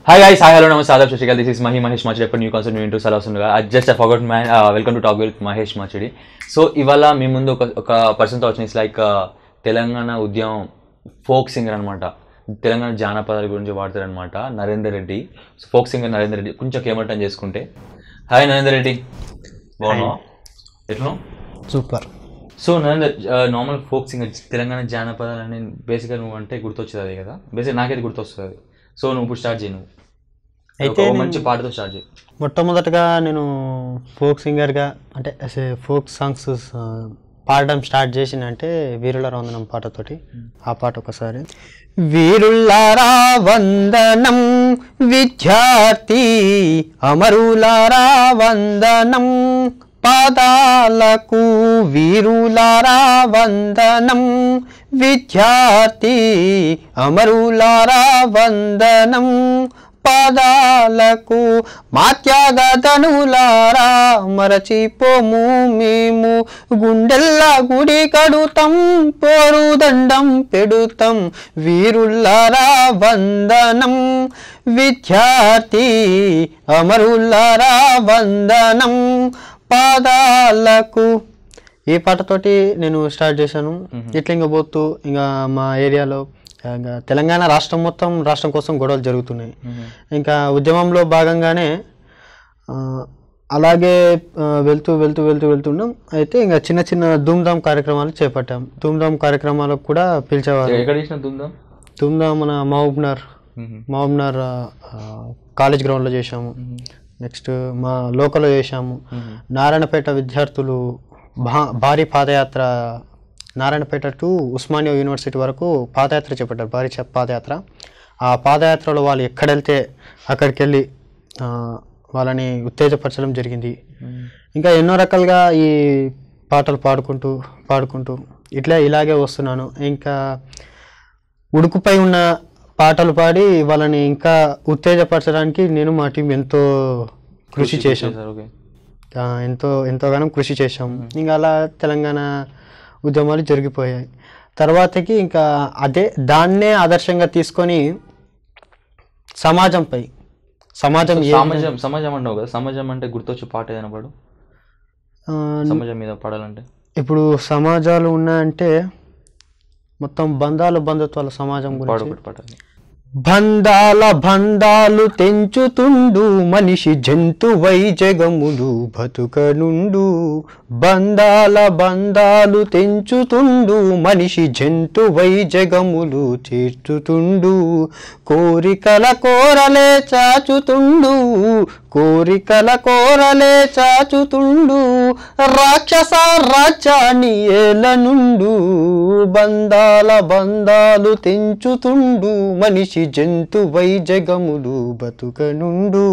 Hi guys, hi, hello, namaste, adab, shashikal. This is Mahesh Machidi. New concept, new into Salasundga. I forgot man. Welcome to Talk with Mahesh Machidi. So, ఇవాళ మీ ముందు ఒక person తో వచ్చిన like Telangana ఉద్యమం folk singer అనమాట. తెలంగాణ జానపదాల గురించి వాడతారు అనమాట. Narender Reddy, folk singer Narender Reddy. కొంచెం కేమటం చేసుకుంటే హాయ్ నరేందర్ రెడ్డి, బాగున్నావా? ఎట్లా? Super. So Narender, normal folk singer Telangana జానపదాలు అని బేసిక్గా నువ్వు అంటే గుర్తొచ్చేది అది కదా, బేసిక్ నాకైతే గుర్తొస్తుంది. సో నువ్వు ఇప్పుడు స్టార్ట్ చేయి, నువ్వు అయితే మంచి పాటతో స్టార్ట్ చేయి. మొట్టమొదటగా నేను ఫోక్ సింగర్గా అంటే ఫోక్ సాంగ్స్ పాడడం స్టార్ట్ చేసిందంటే వీరులారా వందనం పాటతోటి. ఆ పాట ఒకసారి. వీరులారా వందనం విద్యార్థి అమరులారా వందనం పాదాలకు, వీరులారా వందనం విద్యార్థి అమరులారా వందనం పాదాలకు, మా త్యాగధనులారా మరచిపోము మేము, గుండెల్లా గుడి కడుతాం పోరుదండం పెడుతాం, వీరులారా వందనం విద్యార్థి అమరులారా వందనం పాదాలకు. ఈ పాటతోటి నేను స్టార్ట్ చేశాను. ఇట్లా ఇంకా పోతూ ఇంకా మా ఏరియాలో ఇంకా తెలంగాణ రాష్ట్రం మొత్తం రాష్ట్రం కోసం గొడవలు జరుగుతున్నాయి. ఇంకా ఉద్యమంలో భాగంగానే అలాగే వెళ్తున్నాం. అయితే ఇంకా చిన్న చిన్న ధూమ్ధామ్ కార్యక్రమాలు చేపట్టాం. ధూమ్ధామ్ కార్యక్రమాలకు కూడా పిలిచేవారు. ధూమ్ధామ్ మన మహబూబ్నగర్ కాలేజ్ గ్రౌండ్లో చేసాము. నెక్స్ట్ మా లోకల్లో చేసాము. నారాయణపేట విద్యార్థులు భారీ పాదయాత్ర, నారాయణపేట టు ఉస్మానియా యూనివర్సిటీ వరకు పాదయాత్ర చేపట్టారు, భారీ పాదయాత్ర. ఆ పాదయాత్రలో వాళ్ళు ఎక్కడెళ్తే అక్కడికి వెళ్ళి వాళ్ళని ఉత్తేజపరచడం జరిగింది. ఇంకా ఎన్నో రకాలుగా ఈ పాటలు పాడుకుంటూ ఇలాగే వస్తున్నాను. ఇంకా ఉడుకుపై ఉన్న పాటలు పాడి వాళ్ళని ఇంకా ఉత్తేజపరచడానికి నేను మా టీం ఎంతో కృషి చేశాం. ఎంతోగానో కృషి చేశాం. ఇంకా అలా తెలంగాణ ఉద్యమాలు జరిగిపోయాయి. తర్వాతకి ఇంకా దాన్నే ఆదర్శంగా తీసుకొని సమాజం అంటావు కదా, సమాజం అంటే గుర్తొచ్చే పాట ఏదైనా పాడు. సమాజం మీద పాడాలంటే ఇప్పుడు సమాజాలు ఉన్నాయంటే మొత్తం బంధాత్వాల సమాజం గురించి. బంధాలు తెంచుతుండు మనిషి జంతువై జగములు బతుకనుండు, బంధాలు తెంచుతుండు మనిషి జంతువై జగములు చేర్చుతుండు, కోరికల కోరలే చాచుతుండు రాక్షస రాజ్యాన్ని ఏలనుండు, బంధాలు తెంచుతుండు మనిషి జంతువై జగములు బతుకనుండు.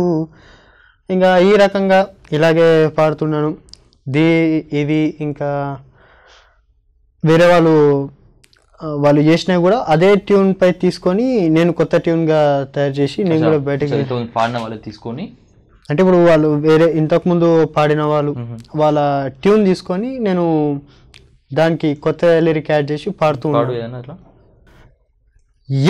ఇంకా ఈ రకంగా ఇలాగే పాడుతున్నాను. ఇది ఇంకా వేరే వాళ్ళు చేసినవి కూడా అదే ట్యూన్ పై తీసుకొని నేను కొత్త ట్యూన్గా తయారు చేసి నేను కూడా బయటకి పాడిన వాళ్ళు తీసుకొని, అంటే ఇప్పుడు వాళ్ళు వేరే ఇంతకుముందు పాడిన వాళ్ళ ట్యూన్ తీసుకొని నేను దానికి కొత్త లిరిక్ యాడ్ చేసి పాడుతున్నాను.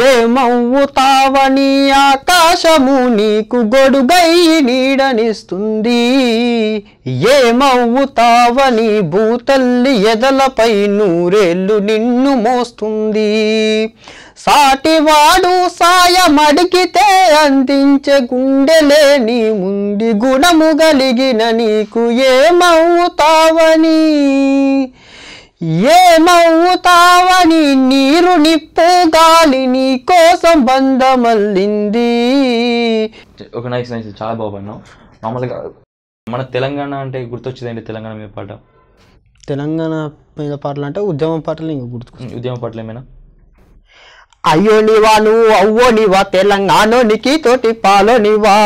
ఏమవుతావని ఆకాశము నీకు గొడుగై నీడనిస్తుంది, ఏమవుతావని భూతల్లి ఎదలపై నూరేళ్ళు నిన్ను మోస్తుంది, సాటివాడు సాయమడిగితే అందించే గుండెలేని ముండి గుణము కలిగిన నీకు ఏమవుతావని నీరు నిప్పు గాలి నీ కోసం బంధమల్లింది. ఒక నైస్ చాలా బాగున్నావు. మామూలుగా మన తెలంగాణ అంటే గుర్తొచ్చేదండి తెలంగాణ మీద పాట. తెలంగాణ మీద పాటలు అంటే ఉద్యమం పాటలు ఇంకా గుర్తుకొచ్చింది. ఉద్యమ పాటలు ఏమైనా? అయ్యో నివా నువ్వు అవ్వో నివా తెలంగాణోనికి తోటి పాలోనివా,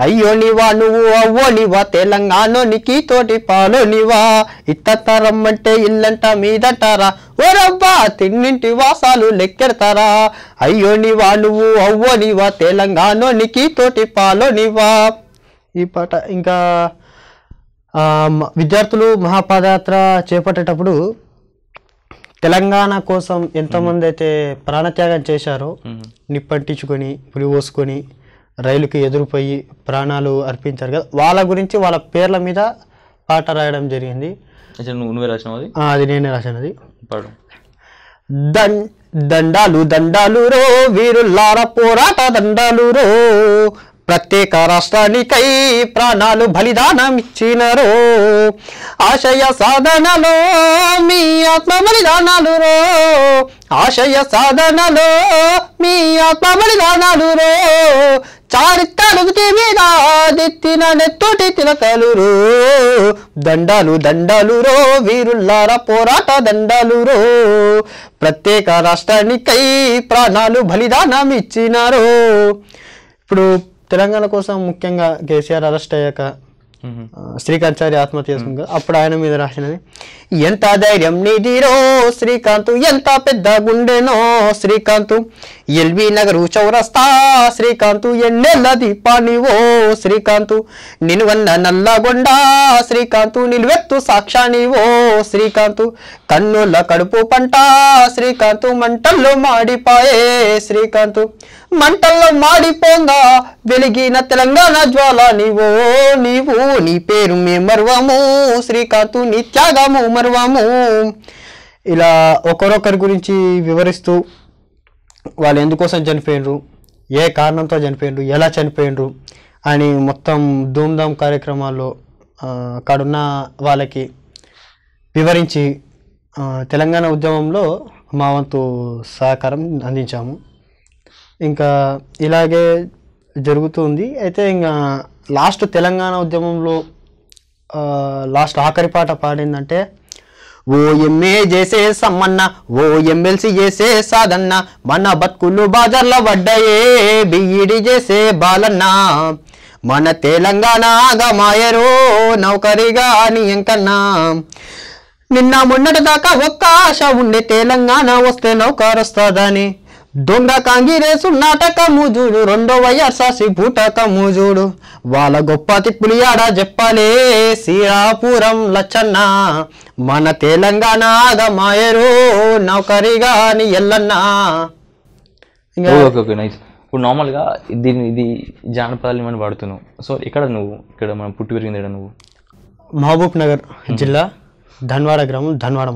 అయ్యో నివా నువ్వు అవ్వో నివా తెలంగాణోనికి తోటి పాలోనివా, ఇత్తరమ్మంటే ఇల్లంట మీదంటారా ఓరబ్బా తిన్నింటి వాసాలు లెక్కెడతారా, అయ్యో నివా నువ్వు అవ్వో నివా తెలంగాణోనికి తోటి పాలోనివా. ఈ పాట ఇంకా విద్యార్థులు మహాపాదయాత్ర చేపట్టేటప్పుడు తెలంగాణ కోసం ఎంతమంది అయితే ప్రాణత్యాగం చేశారో నిప్పంటించుకొని పులి పోసుకొని రైలుకి ఎదురుపోయి ప్రాణాలు అర్పించారు కదా, వాళ్ళ గురించి వాళ్ళ పేర్ల మీద పాట రాయడం జరిగింది. నువ్వే రాసినావు అది? అది నేనే రాసినది. పాడు. దండాలు దండాలు రో వీరుల్లార పోరాట దండాలు రో, ప్రత్యేక రాష్ట్రానికై ప్రాణాలు బలిదానం ఇచ్చినరో, ఆశయ సాధనలో మీ ఆత్మ బలిదానాలు రో, ఆశయ సాధనలో మీ ఆత్మ బలిదానాలు రో, చారిత్రకి మీద దిత్తిన నెత్తోటి తిలకలు రో, దండాలు దండాలు రో వీరుల్లార పోరాట దండాలు రో, ప్రత్యేక రాష్ట్రానికై ప్రాణాలు బలిదానం ఇచ్చినారో. ఇప్పుడు తెలంగాణ కోసం ముఖ్యంగా కేసీఆర్ అరెస్ట్ అయ్యాక శ్రీకాంత్ ఆత్మహత్య చేసుకుంది కదా, అప్పుడు ఆయన మీద రాసినది, ఎంత ధైర్యం నీదిరో శ్రీకాంత్, ఎంత పెద్ద గుండెనో శ్రీకాంత్, ఎల్బీ నగరు చౌరస్తా శ్రీకాంత్, ఎన్నెల్ల దీపానివో శ్రీకాంత్, నిలువన్న నల్లగొండ శ్రీకాంత్, నిలువెత్తు సాక్ష్యానివో శ్రీకాంత్, కన్నుల కడుపు పంట శ్రీకాంత్, మంటల్లో మాడిపాయే శ్రీకాంత్, మంటల్లో మాడిపోంగా వెలిగిన తెలంగాణ జ్వాల నీవో నీవు, నీ పేరు మే మర్వము శ్రీకాంత్, నీ త్యాగము మర్వము. ఇలా ఒకరొకరి గురించి వివరిస్తూ వాళ్ళు ఎందుకోసం చనిపోయినరు, ఏ కారణంతో చనిపోయినరు, ఎలా చనిపోయినరు అని మొత్తం ధూమ్ధామ్ కార్యక్రమాల్లో అక్కడున్న వాళ్ళకి వివరించి తెలంగాణ ఉద్యమంలో మా వంతు సహకారం అందించాము. ఇంకా ఇలాగే జరుగుతుంది. అయితే ఇంకా లాస్ట్ తెలంగాణ ఉద్యమంలో లాస్ట్ ఆఖరి పాట పాడిందంటే, ఓ ఎంఏ చేసే సమ్మన్న, ఓ ఎమ్మెల్సీ చేసే సాదన్న, మన బతుకులు బాజర్ల పడ్డాయే బిఈడి చేసే బాలన్న, మన తెలంగాణ గమాయరో నౌకరిగా అని ఎంకన్నా, నిన్న మొన్నటి దాకా ఒక్క ఆశ ఉండే తెలంగాణ వస్తే నౌకరొస్తుందని, దొంగ కాంగిరేసు నాటకము చూడు, రెండో వైఎస్ఆర్సీ బూటకము చూడు, వాళ్ళ గొప్ప తిప్పులు ఆడ చెప్పాలే శ్రీరాపురం లచ్చన్న, మన తెలంగాణ గమాయరో నౌకరిగా అని ఎల్లన్నా. ఇప్పుడు నార్మల్గా ఇది జానపదాలు ఏమైనా వాడుతున్నావు. సో ఇక్కడ మనం పుట్టి పెరిగింది నువ్వు? మహబూబ్ నగర్ జిల్లా ధన్వాడ గ్రామం, ధన్వాడ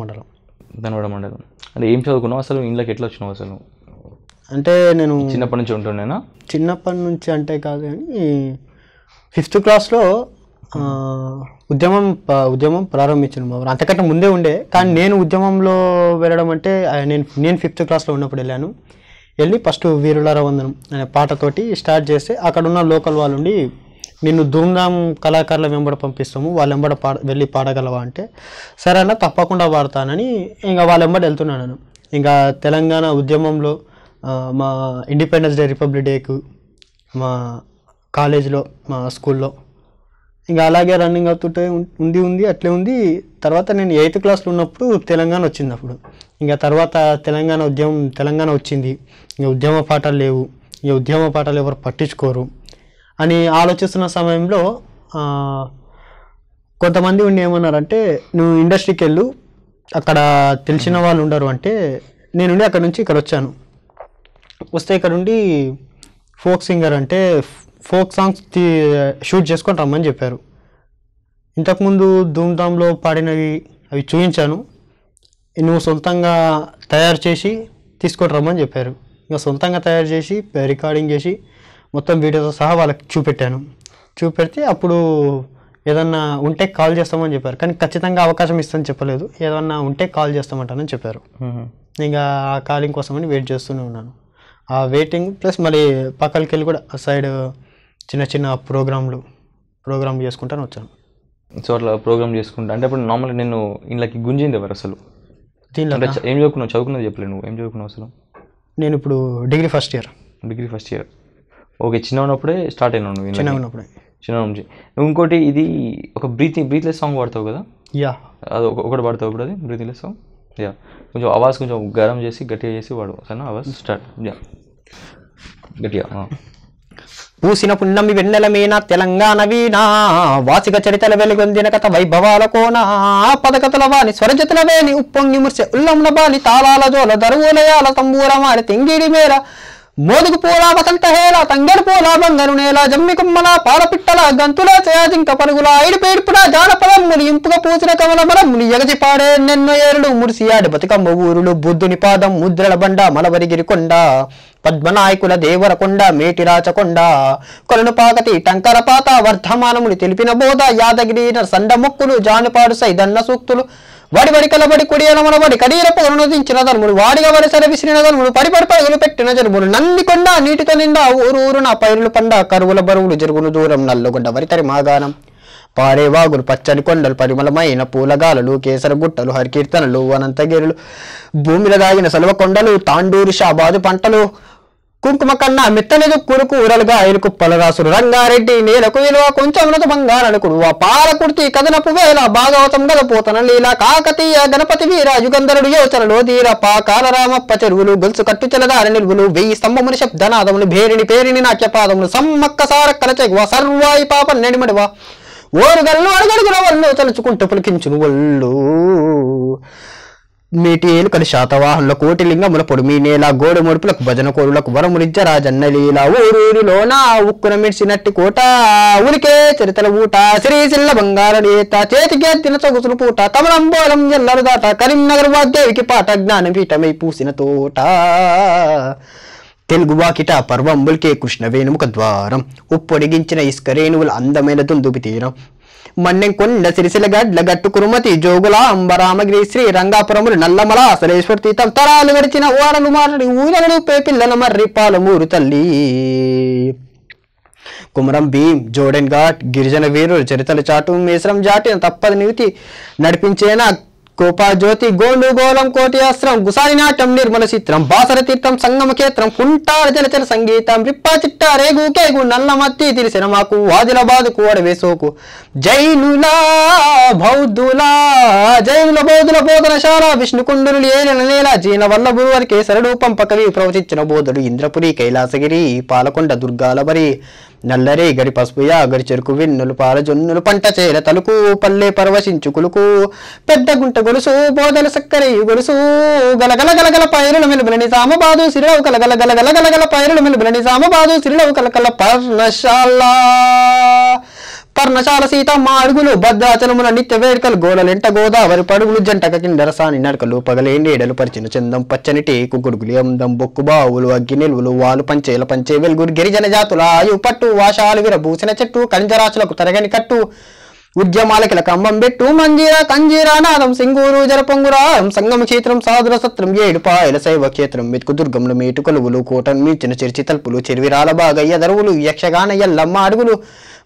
మండలం. అంటే ఏం చదువుకున్నావు అసలు, ఇంట్లోకి ఎట్లా వచ్చినావు అసలు? అంటే నేను చిన్నప్పటి నుంచి ఉంటుండేనా? చిన్నప్పటి నుంచి అంటే కాదు కానీ 5th క్లాస్లో ఉద్యమం ప్రారంభించాను మా ఊరు. అంతకంటే ముందే ఉండే, కానీ నేను ఉద్యమంలో వెళ్ళడం అంటే నేను 5th క్లాస్లో ఉన్నప్పుడు వెళ్ళి ఫస్ట్ వీరులార వందనం అనే పాటతోటి స్టార్ట్ చేస్తే, అక్కడ ఉన్న లోకల్ వాళ్ళు ఉండి నిన్ను ధూమ్ధామ్ కళాకారుల వెంబడ పంపిస్తాము, వాళ్ళ వెంబడ వెళ్ళి పాడగలవా అంటే, సరే అన్న తప్పకుండా పాడతానని ఇంకా వాళ్ళ వెంబడి వెళ్తున్నాను. ఇంకా తెలంగాణ ఉద్యమంలో మా ఇండిపెండెన్స్ డే, రిపబ్లిక్ డేకు మా కాలేజీలో, మా స్కూల్లో ఇంకా అలాగే రన్నింగ్ అవుతుంటే ఉంది అట్లే ఉంది. తర్వాత నేను 8th క్లాస్లో ఉన్నప్పుడు తెలంగాణ వచ్చింది. అప్పుడు ఇంకా తర్వాత తెలంగాణ వచ్చింది, ఇంకా ఉద్యమ పాఠాలు లేవు, ఇంకా ఉద్యమ పాఠాలు ఎవరు పట్టించుకోరు అని ఆలోచిస్తున్న సమయంలో కొంతమంది ఉండి ఏమన్నారంటే, నువ్వు ఇండస్ట్రీకి వెళ్ళు, అక్కడ తెలిసిన వాళ్ళు ఉండరు అంటే, నేనుండి అక్కడ నుంచి ఇక్కడ వచ్చాను. వస్తే ఇక్కడ ఉండి ఫోక్ సింగర్ అంటే ఫోక్ సాంగ్స్ షూట్ చేసుకొని రమ్మని చెప్పారు. ఇంతకుముందు ధూమ్ధామ్లో పాడినవి అవి చూపించాను, నువ్వు సొంతంగా తయారు చేసి తీసుకొని రమ్మని చెప్పారు. ఇంకా సొంతంగా తయారు చేసి రికార్డింగ్ చేసి మొత్తం వీడియోతో సహా వాళ్ళకి చూపెడితే అప్పుడు ఏదన్నా ఉంటే కాల్ చేస్తామని చెప్పారు. కానీ ఖచ్చితంగా అవకాశం ఇస్తామని చెప్పలేదు, ఏదన్నా ఉంటే కాల్ చేస్తామంటానని చెప్పారు. ఇంకా ఆ కాలింగ్ కోసమని వెయిట్ చేస్తూనే ఉన్నాను. ఆ వెయిటింగ్ ప్లస్ మళ్ళీ పక్కలకి వెళ్ళి కూడా సైడ్ చిన్న ప్రోగ్రామ్ చేసుకుంటాను వచ్చాను. సో అట్లా ప్రోగ్రామ్ చేసుకుంటా అంటే ఇప్పుడు నార్మల్గా నేను ఇంట్లోకి గుంజింది ఎవరు అసలు? దీనిలో ఏం చదువుకున్నది చెప్పలేదు. నువ్వు ఏం చదువుకున్నావు అసలు? నేను ఇప్పుడు డిగ్రీ ఫస్ట్ ఇయర్. ఓకే, చిన్న ఉన్నప్పుడే స్టార్ట్ అయినావు నువ్వు? చిన్న నుంచి. నువ్వు ఇంకోటి ఇది ఒక బ్రీత్లెస్ సాంగ్ పాడతావు కదా? అది ఒకటి పాడతావు ఇప్పుడు, అది బ్రీత్లెస్ సాంగ్. కొంచెం ఆవాజ్ కొంచెం గరం చేసి గట్టిగా చేసి వాడు, సరేనా? ఆవాజ్ స్టార్ట్. గట్టిగా. పూసిన పున్నమి వెన్నెల మీన తెలంగాణ వీణ, వాసిక చరితల వెలుగొందిన కథ వైభవాల కోన, పదకతల వాణి స్వరజతుల వేణి ఉప్పొంగి ముర్సె ఉల్లంన బాలి తాళాల జోల దరువులయాల తంబూర మారి తింగిడి మేర మోదుగు పూల వసంత హేళ తంగడు పూల బంగారు నేల జమ్మి కుమ్మల పాలపిట్టల గంతుల చేజింక పరుగుల ఐడిపేడుపుల జానపదమ్ములు ఇంపుగా పూసిన కమల బలములు ఎగసి పాడే నెన్నో ఏరులు మురిసియాడు బతుకమ్మ ఊరులు బుద్ధుని పాదం ముద్రల బండ మలవరిగిరి కొండ పద్మనాయకుల దేవరకొండ మేటిరాచకొండ కొలను పాకతి టంకరపాత వర్ధమానములు తెలిపిన బోధ యాదగిరి సండ మొక్కులు జానుపాడు సైదన్న సూక్తులు వడి కలబడి కుడియనమనబడి కడీర పొగనుదించిన ధర్ములు వాడిగా వడి సర విసిరిన ధర్ములు పరిపడి పరుగులు పెట్టిన జరుములు నందికొండ నీటితో నిండా ఊరు నా పైరులు పండ కరువుల బరువులు జరుగును దూరం నల్లగొండ వరితరి మాగానం పారేవాగులు పచ్చని కొండలు పరిమళమైన పూలగాలలు కేసర గుట్టలు హరికీర్తనలు అనంతగిరులు భూమిలో దాగిన సలువ కొండలు తాండూరు షాబాదు పంటలు కుంకుమ కన్నా మెత్తలేదు కురుకు ఊరలుగా ఐలుకు పలరాసులు రంగారెడ్డి నేలకు విలువ కొంచెం బంగారనుకుడు ఆ పాలకుర్తి కథనపు వేల భాగవతం గదపోతన లీల కాకతీయ గణపతి వీర యుగంధరుడు యోచనలో తీర పాకాల రామప్ప చెరువులు గొలుసు కట్టు చెలదారి నిలువులు 1000 స్తంభముని శబ్దనాదములు పేరిని నాట్యపాదములు సమ్మక్క సారక్కల చెగువ సర్వాయి పాప నెడిమడివా ఓరుగల్లు అడుగడుగుల వల్లు తలుచుకుంటూ పులికించును ఒళ్ళు మీటియేలు కలి శాతవాహనుల కోటి లింగముల పొడిమి నేల గోడు ముడుపులకు భజన కోరులకు వరములిజ్జ రాజన్న లీల ఊరూరిలోన ఉక్కున మిడిసినట్టి కోట ఉరికే చరితల ఊట శ్రీశిల్ల బంగారు నేత చేతికే తిన సొగుసులు పూట కమలంబోలం ఎల్లరు దాట కరీంనగర్ వాగ్దేవికి పాట జ్ఞానపీఠమై పూసిన తోట తెలుగు వాకిట పర్వంబుల్కే కృష్ణవేణుముఖ ద్వారం ఉప్పొడిగించిన ఇసుకరేణువుల అందమైన దుందుబి తీరం మన్నెం కొండ సిరిసిల గడ్ల గట్టు కురుమతి జోగుల అంబరామగిరి శ్రీ రంగాపురములు నల్లమల సరేశ్వర తీర్థం తరాలు గడిచిన ఓడలు మారడి ఊరలు పిల్లల మర్రి పాలమూరు తల్లి కుమరం భీం జోడెన్ ఘాట్ గిరిజన వీరులు చరితలు చాటు మేసరం జాటిన తప్పది నివితి నడిపించేనా కోపాజ్యోతి గోండు గోళం కోటి అస్త్రం గుసారి నాట్యం నిర్మల చిత్రం బాసర తీర్థం సంగమ క్షేత్రం కుంటార జలచర సంగీతం రిప్పా చిట్ట రేగు కేగు నల్లమత్తి తెలిసిన మాకు ఆదిలాబాదుకు అడవేసోకు జైనుల బౌద్ధుల బోధనశాల విష్ణుకుండులు ఏలిన నేల జీన వల్లభురు వారికి సరడూపం పకవి ప్రవచించిన బోధుడు ఇంద్రపురి కైలాసగిరి పాలకొండ దుర్గాలబరి నల్లరే గడి పసుపుయా గడి చెరుకు వెన్నులు పాల జొన్నులు పంట చేల తలుకు పల్లె పరవశించు కులుకు పెద్ద గుంట గొలుసు బోధల సక్కరయ్యు గొలుసు గలగల గలగల పైరుల మెలుబుల నిజామాబాదు సిరిలవు గలగల గలగల గలగల పైరుల మెలుబుల నిజామాబాదు సిరిలవు కలకల పర్ణశాల సీతమ్మ అడుగులు భద్రాచలముల నిత్య వేడుకలు గోడలెంట గోదావరి పడుగులు జంటక కిందరసాని నడకలు పగలేండి ఎడలు పరిచిన చందం పచ్చని టేకు గుడుగులు అందం బొక్కు బావులు అగ్గి నిలువులు వాలు పంచేల పంచే వెలుగురు గిరిజన జాతుల ఆయు పట్టు వాషాలు విరబూసిన చెట్టు కంజరాచులకు తరగని కట్టు ఉద్యమాలకి కమ్మం పెట్టు మంజీరా కంజీరా నాదం సింగూరు జరపొంగురాం సంగమ క్షేత్రం సాధుర సత్రం 7 పాయల శైవ క్షేత్రం మెతుకు దుర్గములు మేటు కొలువులు కోటన్ మీచిన చెరిచి తలుపులు చెరివిరాల బాగయ్య దరువులు యక్షగాన ఎల్లమ్మ అడుగులు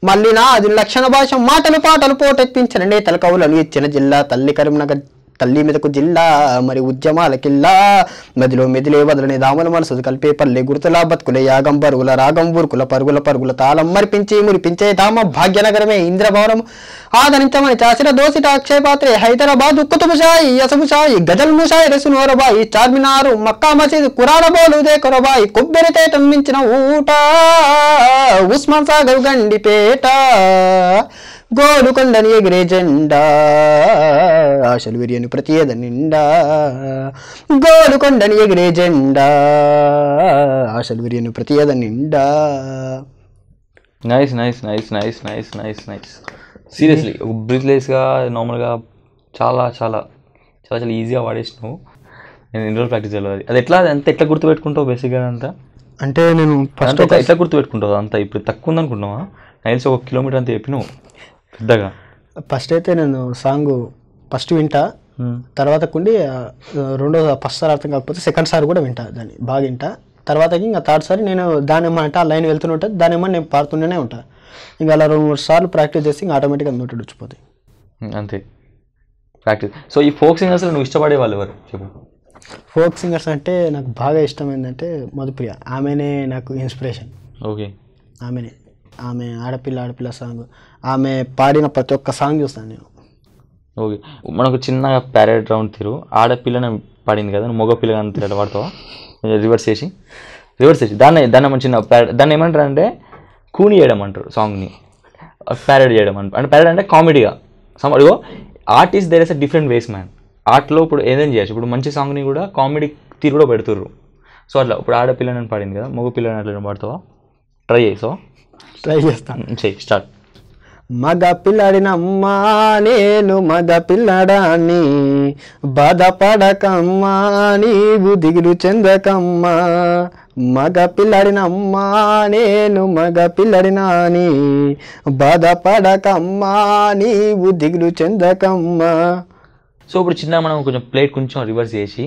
మళ్ళీ నాది లక్షణ భాష మాటలు పాటలు పోటెత్తించిన నేతల కవులను ఇచ్చిన జిల్లా తల్లి కరీంనగర్ తల్లి మీదకు జిల్లా మరి ఉద్యమాల కిల్లా మదిలో మెదిలే వదలని దాముల మనసు కలిపే పల్లె గుర్తుల బతుకులే యాగం పరుగుల రాగం ఊరుకుల పరుగుల తాళం మరిపించి మురిపించే ధామ భాగ్యనగరమే ఇంద్రభవనం ఆదరించమని చాసిన దోసిట అక్షయపాత్రే హైదరాబాద్ కుతుబుషాయి యసబుషాయి గజల్ ముషాయి రెసునోరబాయి చార్మినారు మక్కా మసీద్ కురాన బోలు దేకొరబాయి కొబ్బరి తేటం మించిన ఊట ఉస్మాన్ సాగర్ గండిపేట గోలుకొండని ఎగిరే జెండా ఆశలు విరియని ప్రతి ఏద నిండా గోలుకొండని ఎగిరే జెండా ఆశలు విరియని ప్రతి ఏద నిండా. Nice nice nice nice nice nice nice seriously బ్రీత్లెస్గా నార్మల్గా చాలా చాలా చాలా చాలా ఈజీగా వాడేసినావు. నేను ఎన్ని రోజులు ప్రాక్టీస్ చేయాలి అది ఎట్లా గుర్తుపెట్టుకుంటావు బేసిక్గా అంతా? అంటే నేను ఫస్ట్ ఎట్లా గుర్తుపెట్టుకుంటావు అంతా? ఇప్పుడు తక్కువ ఉందనుకుంటున్నావా? నైల్స్ 1 కిలోమీటర్ అంతా చెప్పినావు పెద్దగా. ఫస్ట్ అయితే నేను సాంగ్ ఫస్ట్ వింటా, తర్వాత కుండి ఫస్ట్ సారి అర్థం కాకపోతే సెకండ్ సారి కూడా వింటా, దాన్ని బాగా వింటా. తర్వాతకి ఇంకా థర్డ్ సారి నేను దాని ఏమంటే ఆ లైన్ వెళ్తూనే ఉంటుంది, దాని ఏమన్నా నేను పాడుతూనే ఉంటాను. ఇంకా అలా 2-3 సార్లు ప్రాక్టీస్ చేసి ఇంకా ఆటోమేటిక్గా నోటి వచ్చిపోతాయి అంతే ప్రాక్టీస్. సో ఈ ఫోక్ సింగర్స్లో నువ్వు ఇష్టపడే వాళ్ళు ఎవరు చెప్పు? ఫోక్ సింగర్స్ అంటే నాకు బాగా ఇష్టం ఏంటంటే మధుప్రియ, ఆమెనే నాకు ఇన్స్పిరేషన్. ఓకే, ఆమె ఆడపిల్ల సాంగ్, ఆమె పాడిన ప్రతి ఒక్క సాంగ్ చూస్తాను నేను. ఓకే, మనకు చిన్నగా ప్యారెడ్ రౌండ్ తీరు ఆడపిల్లనే పాడింది కదా, మగ పిల్లగా అంత వాడతావా? రివర్స్ చేసి దాన్ని మంచి దాన్ని ఏమంటారు అంటే కూని చేయడం అంటారు, సాంగ్ని ప్యారెడ్ చేయడం అంటే ప్యారెడ్ అంటే కామెడీగా అడిగో art is there is a different ways man. ఆర్ట్లో ఇప్పుడు ఏదైనా చేయొచ్చు. ఇప్పుడు మంచి సాంగ్ని కూడా కామెడీ తీరు కూడా పెడుతుర్రు. సో అట్లా ఇప్పుడు ఆడపిల్లని పాడింది కదా, మగ పిల్లని అట్లా పాడతావా? ట్రై చేసావా? ట్రై చేస్తాను. చెయ్యి, స్టార్ట్. మగ పిల్లడినమ్మా నేను మగ పిల్లడాన్ని, బాధపడకమ్మా నీవు దిగులు చెందకమ్మా. మగ పిల్లడినమ్మా నేను మగ పిల్లడినాని, బాధపడకమ్మా నీవు దిగులు చెందకమ్మా. సో ఇప్పుడు చిన్న మనం ప్లేట్ కొంచెం రివర్స్ చేసి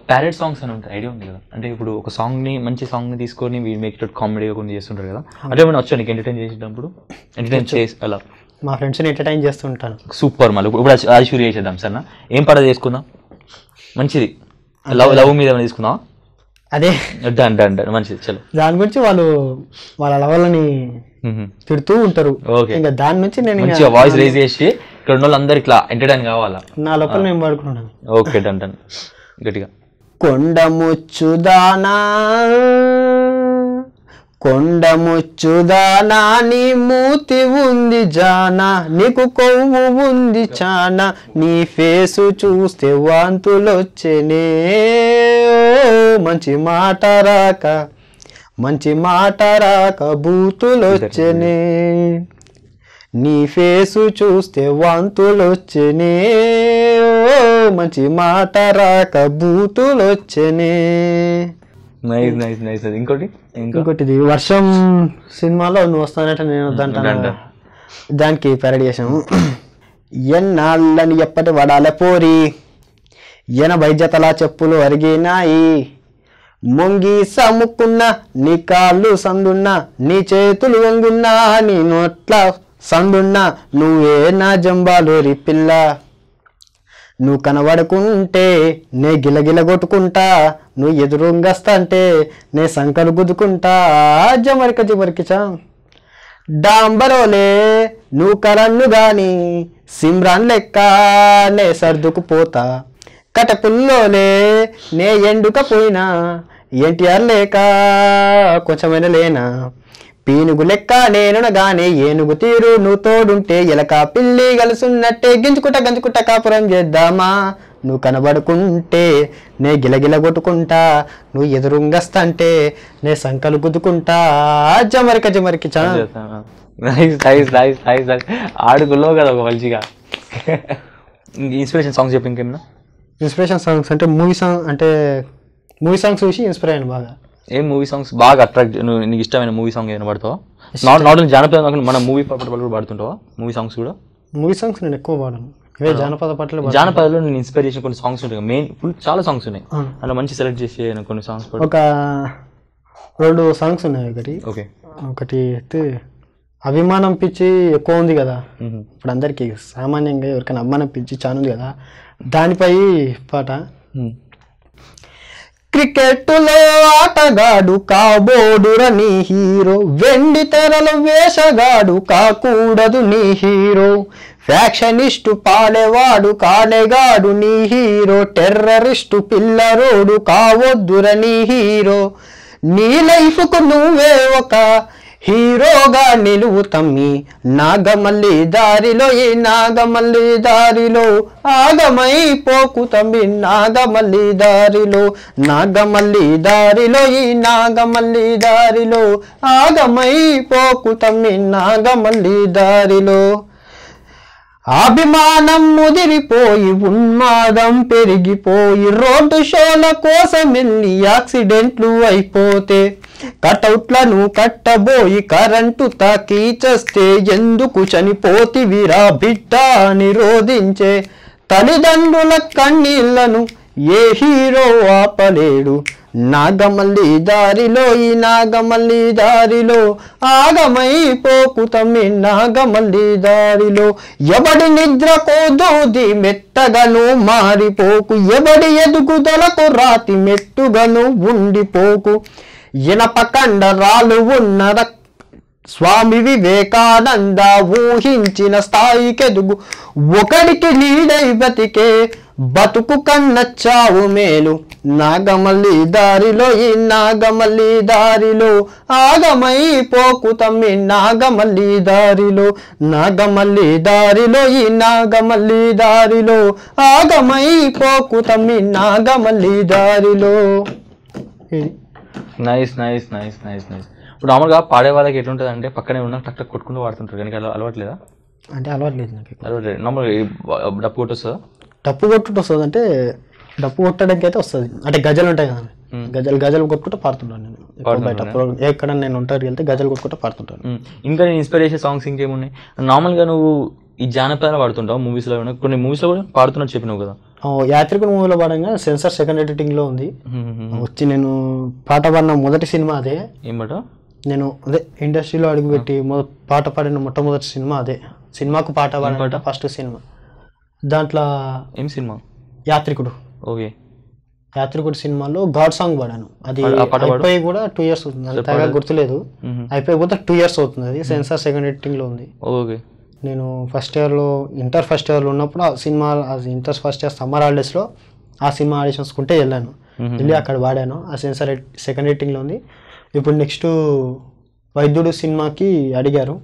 ప్యారెట్ సాంగ్స్ అని ఉంటాయి, ఐడియా ఉంది కదా? అంటే ఇప్పుడు ఒక సాంగ్ని, మంచి సాంగ్ని తీసుకొని వీ మేక్ ఇట్ కామెడీగా కొన్ని చేస్తుంటారు కదా, అంటే ఏమైనా వచ్చా నీకు ఎంటర్టైన్ చేసేటప్పుడు? ఎంటర్టైన్ చేసి అలా మా ఫ్రెండ్స్ని ఎంటర్టైన్ చేస్తుంటాను. సూపర్. మళ్ళీ ఇప్పుడు అది షూర్ చేసేద్దాం సరేనా? ఏం పాట చేసుకుందాం మంచిది? లవ్ మీద ఏమైనా తీసుకుందాం? అదే డన్ డన్ డన్, మంచిది. చలో, దాని గురించి వాళ్ళ లవలని తిడుతూ ఉంటారు. ఇంకా దాని నుంచి నేను మంచిగా వాయిస్ రేజ్ చేసి ఇక్కడ ఉన్న వాళ్ళందరూ ఇట్లా ఎంటర్టైన్ కావాలా, నా లోపల నేను పడుకుంటాను. ఓకే, డన్ డన్, గట్టిగా. కొండముచ్చుదానా కొండముచ్చుదానా నీ మూతి ఉంది జానా, నీకు కొవ్వు ఉంది చానా, నీ ఫేసు చూస్తే వాంతులొచ్చేనే. మంచి మాట రాక మంచి మాట రాక బూతులొచ్చేనే, నీ ఫేసు చూస్తే వాంతులొచ్చేనే. మంచి మాట రాక బూతులొచ్చేనే. Nice nice nice. ఇంకోటిది వర్షం సినిమాలో నువ్వు వస్తానంటే నేను వద్దంటాను, దానికి ప్యారడీ చేసాము. ఎన్నాళ్ళని ఎప్పటి వడాల పోరి, 80 జతల చెప్పులు అరిగినాయి, మొంగి సముక్కున్నా నీ కాళ్ళు సందున్నా, నీ చేతులు వంగున్నా, నీ నోట్ల సందున్నా, నువ్వే నా జంబాలోరి పిల్ల. నువ్వు కనబడుకుంటే నే గిలగిల కొట్టుకుంటా, నువ్వు ఎదురుంగస్తంటే నే సంకలు గుద్దుకుంటా. జమరిక జిమరికిచా డాంబరోలే నువ్వు కరన్ను గాని, సిమ్రాన్ లెక్క నే సర్దుకుపోతా. కటపుల్లోలే నే ఎండుకపోయినా, ఎన్టీఆర్ లేక కొంచెమైనా లేనా. పీనుగు లెక్క నేను గానే ఏనుగు తీరు నువ్వు తోడుంటే, ఎలక పిల్లి గలుసున్నట్టే గింజుకుంటా కాపురం చేద్దామా. నువ్వు కనబడుకుంటే నే గిలగిల కొట్టుకుంటా, నువ్వు ఎదురుంగస్తంటే నే సంకలు గుద్దుకుంటా. జమరిక జిమరికి చా ఆడుకులో కదా ఒక మంచిగా. ఇన్స్పిరేషన్ సాంగ్స్ చెప్పి ఇంకేమన్నా? ఇన్స్పిరేషన్ సాంగ్స్ అంటే మూవీ సాంగ్స్ చూసి ఇన్స్పైర్ అయ్యాను బాగా. ఏం మూవీ సాంగ్స్ బాగా అట్రాక్ట్, నువ్వు నీకు ఇష్టమైన మూవీ సాంగ్ ఏమైనా పాడతావా? నాట్ జానపద కాకుండా మన మూవీ పాటలు కూడా పాడుతుంటావా? మూవీ సాంగ్స్ కూడా? మూవీ సాంగ్స్ నేను ఎక్కువ పాడను, ఇవే జానపద పాటలు. జానపదలో నేను ఇన్స్పిరేషన్ కొన్ని సాంగ్స్ ఉంటాయి, మెయిన్ ఫుల్ చాలా సాంగ్స్ ఉన్నాయి, అలా మంచి సెలెక్ట్ చేసి కొన్ని సాంగ్స్. ఒక 2 సాంగ్స్ ఉన్నాయి. ఒకటి అయితే అభిమానం పిచ్చి ఎక్కువ ఉంది కదా ఇప్పుడు అందరికి, సామాన్యంగా ఎవరికైనా అభిమానం పిచ్చి చాలా ఉంది కదా, దానిపై పాట. క్రికెట్లో ఆటగాడు కాబోడుర నీ హీరో, వెండి తెరల వేషగాడు కాకూడదు నీ హీరో, ఫ్యాక్షనిస్టు పాడేవాడు కానేగాడు నీ హీరో, టెర్రరిస్టు పిల్లరోడు కావద్దుర నీ హీరో. నీ లైఫ్కు నువ్వే ఒక హీరోగా నిలువు తమ్మి, నాగమల్లి దారిలో ఈ నాగమల్లి దారిలో ఆగమైపోకు తమ్మి, నాగమల్లి దారిలో నాగమల్లి దారిలో ఈ నాగమల్లి దారిలో ఆగమైపోకు తమ్మి, నాగమల్లి దారిలో. అభిమానం ముదిరిపోయి ఉన్మాదం పెరిగిపోయి, రోడ్డు షోల కోసం వెళ్ళి యాక్సిడెంట్లు అయిపోతే, కటౌట్లను కట్టబోయి కరెంటు తాకి చేస్తే, ఎందుకు చనిపోతివిరా బిడ్డ నిరోధించే, తల్లిదండ్రుల కన్నీళ్లను ఏ హీరో ఆపలేడు, నాగమల్లి దారిలో ఈ నాగమల్లి దారిలో ఆగమైపోకు తమ్మి, నాగమల్లి దారిలో. ఎవడి నిద్రకు దూది మెత్తగను మారిపోకు, ఎవడి ఎదుగుదలకు రాతి మెట్టుగను ఉండిపోకు, ఇనప కండరాలు ఉన్న స్వామి వివేకానంద ఊహించిన స్థాయికెదుగు, ఒకడికి లీడై బతికే బతుకు కన్న చావు మేలు, నాగమల్లి దారిలో ఈ నాగమల్లి దారిలో ఆగమైపోకు తమ్మి, నాగమల్లి దారిలో నాగమల్లి దారిలో ఈ నాగమల్లి దారిలో ఆగమైపోకు తమ్మి, నాగమల్లి దారిలో. ఇది nice nice nice nice nice. ఇప్పుడు మామూలుగా పాడే వాళ్ళకి ఎట్లుంటుంది అంటే పక్కనే ఉన్న టక్ టక్ కొట్టుకుంటూ వాడుతుంటారు కానీ అలవాట్లేదా? అంటే అలవాట్లేదు నాకు. అలవాట్లేదు. నార్మల్ డప్పు కొట్టి వస్తుందా? డప్పు కొట్టుకుంటూ వస్తుంది అంటే డప్పు కొట్టడానికి అయితే వస్తుంది. అంటే గజలు ఉంటాయి కదా, గజలు కొట్టుకుంటూ పాడుతుంటాను నేను బయట ఎక్కడ నేను ఒంటరికి వెళ్తే గజలు కొట్టుకుంటూ పాడుతుంటాను. ఇంకా నేను ఇన్స్పిరేషన్ సాంగ్స్ ఇంకేమున్నాయి? నార్మల్గా నువ్వు ఈ జానపదాలు పాడుతుంటావు మూవీస్లో, కొన్ని మూవీస్లో కూడా పాడుతున్నట్టు చెప్పినావు కదా. యాత్రికుడు మూవీలో పాడంగా సెన్సార్ సెకండ్ ఎడిటింగ్లో ఉంది. వచ్చి నేను పాట పాడిన మొదటి సినిమా అదే. ఏం పాట? నేను అదే ఇండస్ట్రీలో అడుగుపెట్టి పాట పాడిన మొట్టమొదటి సినిమా అదే. సినిమాకు పాట పాడిన ఫస్ట్ సినిమా. దాంట్లో ఏం సినిమా? యాత్రికుడు. ఓకే. యాత్రికుడు సినిమాలో గాడ్ సాంగ్ పాడాను. అది అయిపోయి కూడా 2 years అవుతుంది, అంతగా గుర్తులేదు. అయిపోయి కూడా 2 years అవుతుంది. అది సెన్సార్ సెకండ్ ఎడిటింగ్లో ఉంది. ఓకే. నేను ఇంటర్ ఫస్ట్ ఇయర్లో ఉన్నప్పుడు ఆ cinema, inter first year summer హాలిడేస్లో ఆ సినిమా ఆడిషన్స్కుంటే వెళ్ళాను. వెళ్ళి అక్కడ పాడాను. ఆ సెన్సార్ సెకండ్ ఎడిటింగ్లో ఉంది. ఇప్పుడు నెక్స్ట్ వైద్యుడు సినిమాకి అడిగారు.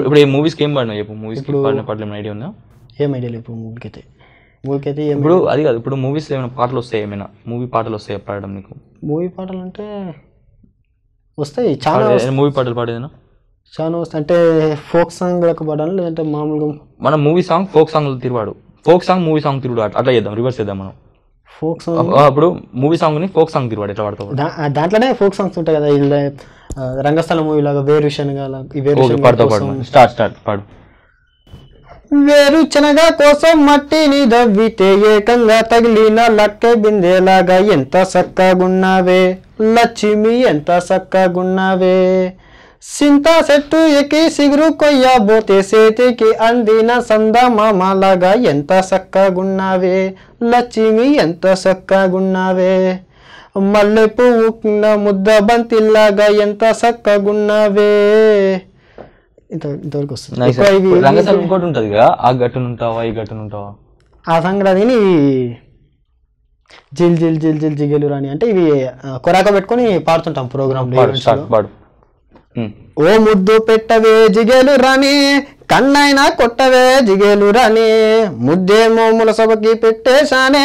ఇప్పుడు ఈ మూవీస్కి ఏం పాడినా చెప్పు. మూవీస్కి పాడిన పాటలు ఏమైనా ఐడియా ఉందా? ఏం ఐడియా లేదు ఇప్పుడు మూవీకి అయితే. ఇప్పుడు అది కాదు, ఇప్పుడు మూవీస్లో ఏమైనా పాటలు వస్తాయి, ఏమైనా మూవీ పాటలు వస్తాయి పాడడం నీకు? మూవీ పాటలు అంటే వస్తాయి చాలా. మూవీ పాటలు పాడేదేనా? చాలా వస్తాయి. అంటే ఫోక్ సాంగ్ పాడాను, లేదంటే మామూలుగా మనం మూవీ సాంగ్ ఫోక్ సాంగ్ తిరువాడు, ఫోక్ సాంగ్ మూవీ సాంగ్ తిరుడు అట్లా చేద్దాం, రివర్స్ చేద్దాం మనం. ఫోక్ సాంగ్ ఇప్పుడు మూవీ సాంగ్ని ఫోక్ సాంగ్ తిరువాడు ఎట్లా వాడతావు? దాంట్లోనే ఫోక్ సాంగ్స్ ఉంటాయి కదా. ఇలా రంగస్థలం మూవీ లాగా వేరుశనగా పాడు. వేరుశనగ కోసం మట్టిని దవ్వితే ఏకంగా తగిలిన లక్కె బిందెలాగా ఎంత సక్కగున్నావే లక్ష్మి, ఎంత సక్కగున్నావే. సింతా చెట్టు ఎక్కి సిగురు కొయ్యబోతే చేతికి అందిన సందమామలాగా ఎంత సక్కగున్నావే లక్ష్మి, ఎంత సక్కగున్నావే. మల్లె పువ్వు కింద ముద్ద బంతిలాగా ఎంత సక్కగున్నావే. ఇంతవరకు వస్తుంది. ఇంకోటి ఉంటుంది కదా, ఆ గట్టునుంటావా ఈ గట్టునుంటావా, ఆ సంగతి అది. జిల్ జిల్ జిల్ జిల్ జిగేలు రాని అంటే ఇవి కొరాక పెట్టుకొని పాడుతుంటాం ప్రోగ్రామ్. ఓ ముద్దు పెట్టవే జిగేలు రాని, కన్నైనా కొట్టవే జిగేలు రాని, ముద్దేమో ములసభకి పెట్టేశానే,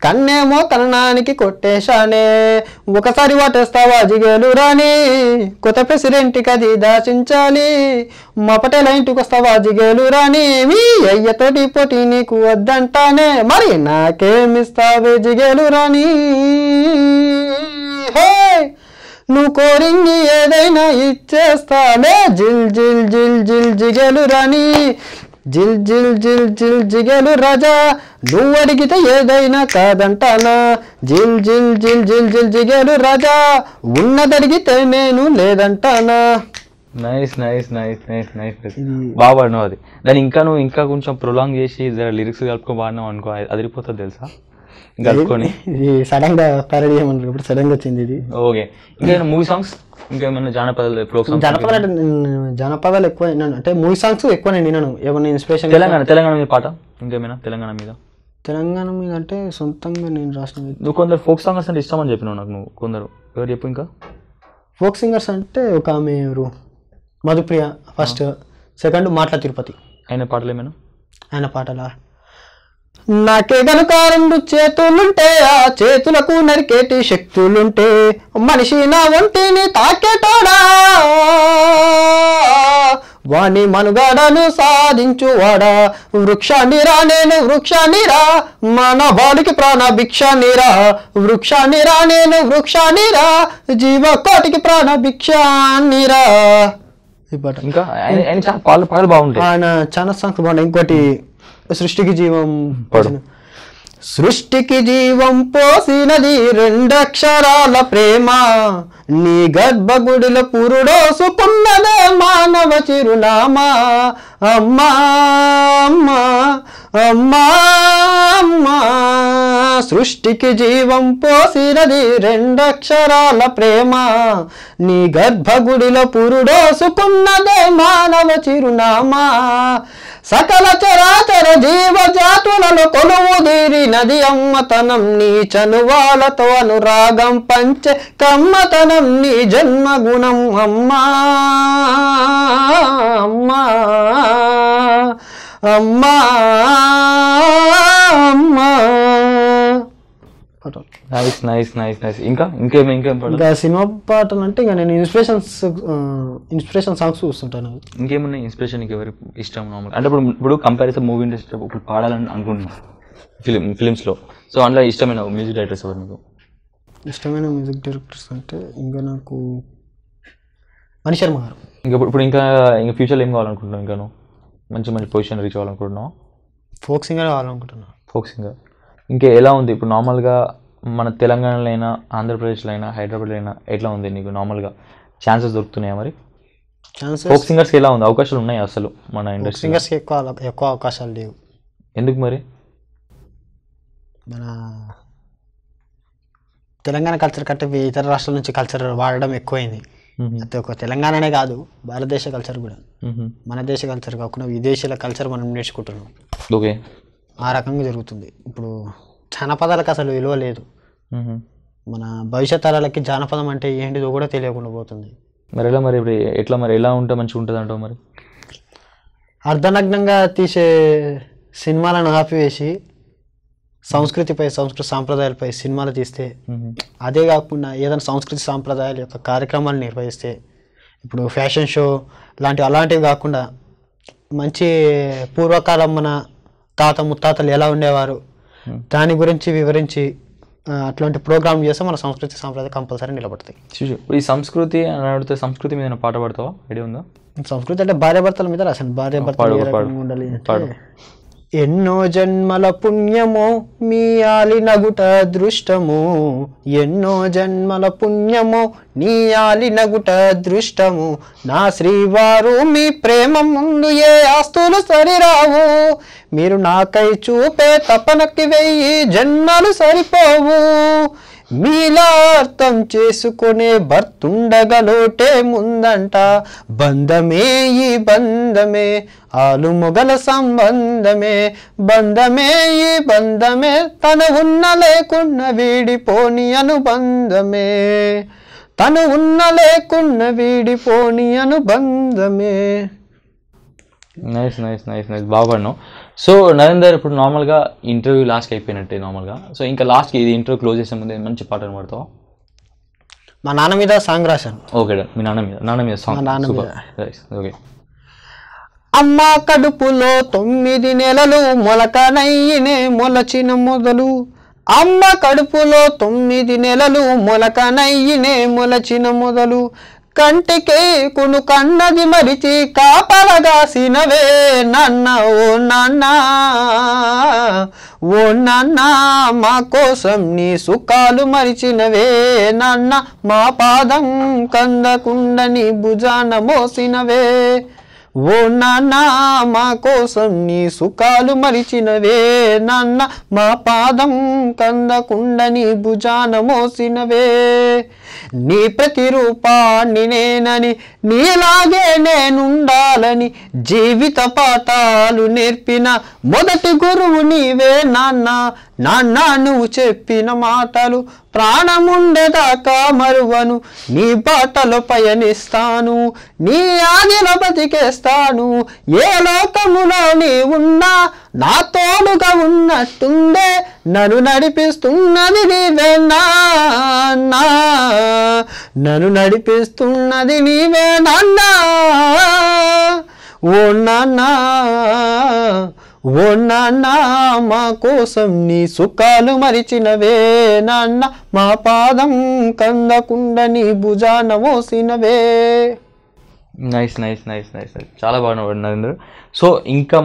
కన్నేమో కన్నానికి కొట్టేశానే. ఒకసారి వాటేస్తావా జిగేలు రాని, కొత్త ప్రెసిడెంట్కి అది దాచించాలి. మా పటేల ఇంటికి వస్తావా జిగేలు రాని, మీ అయ్యతోటి పోటీ నీకు వద్దంటానే, మరి నాకేమిస్తావే జిగేలు రాని. హే నువ్వు కోరింది ఏదైనా ఇచ్చేస్తానే, జిల్ జిల్ జిల్ జిల్ జిగేలు రాని, జిల్ జిల్ జిల్ జిల్ జిగేలు రాజా, నువ్వు అడిగితే ఏదైనా కాదంటానా, జిల్ జిల్ జిల్ జిల్ జిల్ జిగేలు రాజా, ఉన్నదడిగితే నేను లేదంటానా. Nice nice nice nice nice. బాగా పాడినావు అది. దాన్ని ఇంకా నువ్వు ఇంకా కొంచెం ప్రొలాంగ్ చేసి లిరిక్స్ కలుపుకో పాడినావు అనుకో, అదిరిపోతుంది తెలుసా కలుపుకొని. ఇది సడన్ గా ప్యారడీ చేయమన్నారు, ఇప్పుడు సడన్ గా వచ్చింది ఇది. ఓకే. ఇంకా మూవీ సాంగ్స్, ఇంకేమైనా జానపదాలు, జానపదాలు ఎక్కువ విన్నాను. అంటే మూవీ సాంగ్స్ ఎక్కువ నేను విన్నాను. ఏమైనా ఇన్స్పిరేషన్ తెలంగాణ మీద పాట ఇంకేమైనా? తెలంగాణ మీద అంటే సొంతంగా నేను రాసిన. నువ్వు కొందరు ఫోక్ సాంగర్స్ అంటే ఇష్టం అని చెప్పినావు నాకు. నువ్వు కొందరు ఎవరు చెప్పు? ఇంకా ఫోక్ సింగర్స్ అంటే ఒక ఆమె ఎవరు, మధుప్రియ ఫస్ట్, సెకండ్ మాట్ల తిరుపతి. ఆయన పాటలు ఏమైనా? ఆయన పాటలా, నాకే గనుక 2 చేతులుంటే ఆ చేతులకు నరికేటి శక్తులుంటే, మనిషి నా ఒంటిని తాకేటోడా, వాణి మనుగాడను సాధించువాడా, వృక్షాన్నిరా నేను వృక్షాన్నిరా, మానవాళికి ప్రాణ భిక్షాన్నిరా, వృక్షాన్నిరా నేను వృక్షాన్నిరా, జీవకోటికి ప్రాణ భిక్షాన్నిరా. ఈ పాట. ఇంకా ఆయన పాటలు బాగుంటాయి, ఆయన చాలా సాంగ్స్ బాగుంటాయి. ఇంకోటి సృష్టికి జీవం, సృష్టికి జీవం పోసినది 2 అక్షరాల ప్రేమ, నీ గర్భగుడిలో పురుడోసుకున్నదే మానవ చిరునామా, అమ్మా అమ్మా అమ్మా అమ్మా. సృష్టికి జీవం పోసినది 2 అక్షరాల ప్రేమ, నీ గర్భగుడిలో పురుడోసుకున్నదే మానవ చిరునామా. సకల చరాచర జీవజాతులలో కొలువు తీరినది అమ్మతనం, నీ చనువాలతో అనురాగం పంచే కమ్మతనం, నీ జన్మగుణం అమ్మా అమ్మా అమ్మా అమ్మా. Nice nice nice nice. ఇంకేం ఇంకా సినిమా పాటలు అంటే ఇంకా నేను ఇన్స్పిరేషన్ సాంగ్స్ చూస్తుంటాను. ఇంకేమున్నాయి ఇన్స్పిరేషన్ ఎవరు ఇష్టం నార్మల్ అంటే ఇప్పుడు కంపారిజన్ మూవీ ఇండస్ట్రీ ఇప్పుడు పాడాలని అనుకుంటున్నాను ఫిలిమ్స్లో. సో అందులో ఇష్టమైన మ్యూజిక్ డైరెక్టర్స్ ఎవరు మీకు? ఇష్టమైన మ్యూజిక్ డైరెక్టర్స్ అంటే ఇంకా నాకు మణి శర్మ గారు. ఇప్పుడు ఇంకా ఫ్యూచర్లో ఏం కావాలనుకుంటున్నావు? ఇంకా మంచి మంచి పొజిషన్ రీచ్ అవ్వాలనుకుంటున్నావు? ఫోక్ సింగర్ కావాలనుకుంటున్నాను. Folk singer. ఇంకా ఎలా ఉంది ఇప్పుడు నార్మల్గా మన తెలంగాణలో అయినా ఆంధ్రప్రదేశ్లో అయినా హైదరాబాద్లో అయినా ఎట్లా ఉంది నీకు నార్మల్గా ఛాన్సెస్ దొరుకుతున్నాయా మరి? ఫోక్ సింగర్స్కి ఎలా ఉంది, అవకాశాలు ఉన్నాయి అసలు మన ఇండస్ట్రీ? సింగర్స్కి ఎక్కువ అవకాశాలు లేవు. ఎందుకు మరి? మన తెలంగాణ కల్చర్ కంటే ఇతర రాష్ట్రాల నుంచి కల్చర్ వాడడం ఎక్కువైంది. అయితే ఒక తెలంగాణనే కాదు, భారతదేశ కల్చర్ కూడా. మన దేశ కల్చర్ కాకుండా విదేశీయుల కల్చర్ మనం నేర్చుకుంటున్నాం. ఓకే, ఆ రకంగా జరుగుతుంది. ఇప్పుడు జానపదాలకు అసలు విలువ లేదు. మన భవిష్యత్ తరాలకి జానపదం అంటే ఏంటిదో కూడా తెలియకుండా పోతుంది. మరి ఎలా మరి ఎట్లా మరి ఎలా ఉంటే మంచిగా ఉంటుంది అంటావు? మరి అర్ధనగ్నంగా తీసే సినిమాలను ఆపివేసి సంస్కృతి సాంప్రదాయాలపై సినిమాలు తీస్తే, అదే కాకుండా ఏదైనా సంస్కృతి సాంప్రదాయాల యొక్క కార్యక్రమాలు నిర్వహిస్తే, ఇప్పుడు ఫ్యాషన్ షో అలాంటివి కాకుండా మంచి పూర్వకాలం మన తాత ముత్తాతలు ఎలా ఉండేవారు దాని గురించి వివరించి అట్లాంటి ప్రోగ్రామ్ చేస్తే మన సంస్కృతి సాంప్రదాయం కంపల్సరీ నిలబడతాయి. ఈ సంస్కృతి అని అడిగితే సంస్కృతి మీద పాట పాడతావా? ఐడియా ఉందా? సంస్కృతి అంటే భార్యాభర్తల మీద రాశాను. భార్యాభర్తలు ఉండాలి. ఎన్నో జన్మల పుణ్యమో మీ ఆలినగుట అదృష్టము, ఎన్నో జన్మల పుణ్యమో నీ ఆలినగుట అదృష్టము, నా శ్రీవారు మీ ప్రేమ ముందు ఏ ఆస్తులు సరిరావు, మీరు నాకై చూపే తపనకి 1000 జన్మలు సరిపోవు, మీలా అర్థం చేసుకునే భర్తుండగలోటే ముందంట, బంధమే ఈ బంధమే ఆలు మొగల సంబంధమే, బంధమే ఈ బంధమే తను ఉన్న లేకున్న వీడిపోని అనుబంధమే, తను ఉన్న లేకున్న వీడిపోని అనుబంధమే. నైస్ నైస్ నైస్ నైస్, బాగా పాడినావు. సో నరేందర్, ఇప్పుడు నార్మల్గా ఇంటర్వ్యూ లాస్ట్కి అయిపోయినట్టే నార్మల్గా. సో ఇంకా లాస్ట్కి ఇది ఇంటర్వ్యూ క్లోజ్ చేసే ముందు మంచి పాటను పాడతావా? మా నాన్న మీద సాంగ్ రాశాను. ఓకే, మీ నాన్న మీద సాంగ్. ఓకే. అమ్మ కడుపులో 9 నెలలు మొలకనయ్యినే మొలచిన మొదలు, అమ్మ కడుపులో 9 నెలలు మొలకనయ్యినే మొలచిన మొదలు, కంటికే కును కన్నది మరిచి కాపలగాసినవే నాన్న, ఓ నాన్న ఓ నాన్న, మా కోసం నీ సుఖాలు మరిచినవే నాన్న, మా పాదం కందకుండా నీ భుజాన మోసినవే, ఓ నాన్న మా కోసం నీ సుఖాలు మరిచినవే నాన్న, మా పాదం కందకుండా నీ భుజాన మోసినవే, నీ ప్రతిరూపాన్ని నేనని నీలాగే నేనుండాలని జీవిత పాఠాలు నేర్పిన మొదటి గురువు నీవే నాన్న, నాన్న నువ్వు చెప్పిన మాటలు ప్రాణముండేదాకా మరువను, నీ బాటలో పయనిస్తాను, నీ ఆదిలో బతికేస్తాను, ఏ లోకములో నీ ఉన్నా నా తోడుగా ఉన్నట్టుందే, నన్ను నడిపిస్తున్నది నీవే నాన్న, నన్ను నడిపిస్తున్నది నీవే నాన్న, ఓ నాన్న ఓ నాన్న మా కోసం నీ సుఖాలు మరిచినవే నాన్న, మా పాదం కందకుండా నీ భుజాన మోసినవే. Nice nice nice nice nice, చాలా బాగా నరేందర్. సో ఇంకా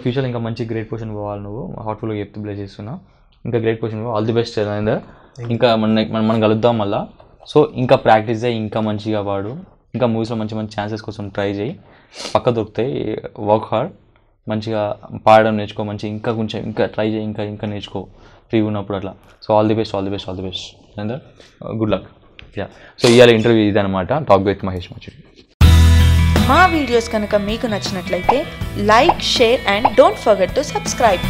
ఫ్యూచర్లో ఇంకా మంచి గ్రేట్ పొజిషన్ పోవాలి. నువ్వు హార్ట్ఫుల్గా చెప్తూ ప్లే చేస్తున్నా, ఇంకా గ్రేట్ పొజిషన్ పోవాలి. All the best Narender. ఇంకా మనం కలుద్దాం మళ్ళా. సో ఇంకా ప్రాక్టీస్ చేయి, ఇంకా మంచిగా పాడు, ఇంకా మూవీస్లో మంచి మంచి ఛాన్సెస్ కోసం ట్రై చేయి, పక్క దొరుకుతాయి. వర్క్ హార్డ్, మంచిగా పాడడం నేర్చుకో, ఇంకా ట్రై చేయి, ఇంకా నేర్చుకో ఫ్రీ ఉన్నప్పుడు అట్లా. So all the best Narender, good luck. Yeah, so ఇవాళ ఇంటర్వ్యూ ఇదనమాట, టాక్ విత్ మహేష్ మాచిడి. మా వీడియోస్ కనుక మీకు నచ్చినట్లయితే like, share and don't forget to subscribe.